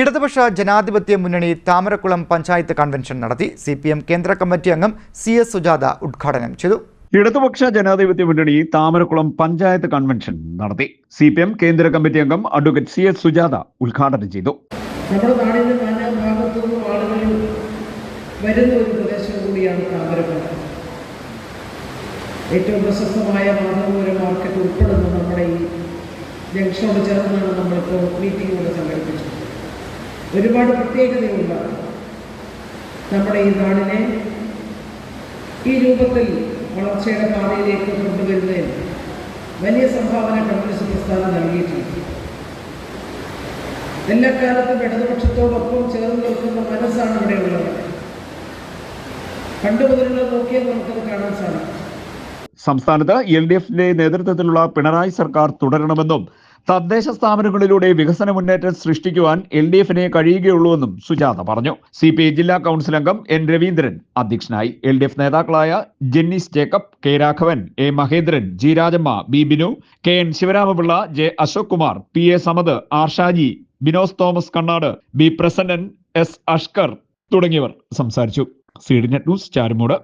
ഇടതുപക്ഷ ജനാധിപത്യ മുന്നണി താമരക്കുളം പഞ്ചായത്ത് കൺവെൻഷൻ നടത്തി. CPM കേന്ദ്ര കമ്മിറ്റി അംഗം CS സുജാത ഉദ്ഘാടനം ചെയ്തു. ഇടതുപക്ഷ ജനാധിപത്യ മുന്നണി താമരക്കുളം പഞ്ചായത്ത് കൺവെൻഷൻ നടത്തി. CPM കേന്ദ്ര കമ്മിറ്റി അംഗം അഡ്വക്കേറ്റ് CS സുജാത ഉദ്ഘാടനം ചെയ്തു. നമ്മുടെ നാടിന്റെ നാനാ ഭാഗത്തുനിന്നും ആളുകൾ വരുന്ന ഒരു പ്രദേശം കൂടിയാണ് താമരക്കുളം. ഏറ്റവും പ്രശസ്തമായ മാധവപുരം മാർക്കറ്റ് ഉൾപ്പെടുന്ന നമ്മുടെ ഈ ജംഗ്ഷനോട് ചേർന്നാണ് നമ്മളിപ്പോൾ മീറ്റിംഗ് സംഘടിപ്പിച്ചത്. ഒരുപാട് പ്രത്യേകതയുള്ള നമ്മുടെ ഈ നാടിനെ ഈ രൂപത്തിൽ വളർച്ചയുടെ പാതയിലേക്ക് കൊണ്ടുവരുന്നതിന് വലിയ സംഭാവന കമ്മ്യൂണിസ്റ്റ് പ്രസ്ഥാനം നൽകിയിട്ടുണ്ട്. എല്ലാ കാലത്തും ഇടതുപക്ഷത്തോടൊപ്പം ചേർന്ന് നിൽക്കുന്ന മനസ്സാണ് ഇവിടെ ഉള്ളത്. പണ്ട് മുതലുള്ള നോക്കിയാൽ നമുക്കത് കാണാൻ സാധിക്കും. സംസ്ഥാനത്ത് LDFന്റെ നേതൃത്വത്തിലുള്ള പിണറായി സർക്കാർ തുടരണമെന്നും തദ്ദേശ സ്ഥാപനങ്ങളിലൂടെ വികസന മുന്നേറ്റം സൃഷ്ടിക്കുവാൻ LDFനെ കഴിയുകയുള്ളൂവെന്നും സുജാത പറഞ്ഞു. CPI ജില്ലാ കൗൺസിൽ അംഗം N രവീന്ദ്രൻ അധ്യക്ഷനായി. LDF നേതാക്കളായ Jennis Jacob, K Raghavan, A Mahendran, G Rajamma, B Binu, KN Sivaramapillai, J Ashok Kumar, PA Samad, R Shaji, Binos Thomas Kannad, B Prasannan, S Ashkar തുടങ്ങിയവർ സംസാരിച്ചു. CDNet news Charummood.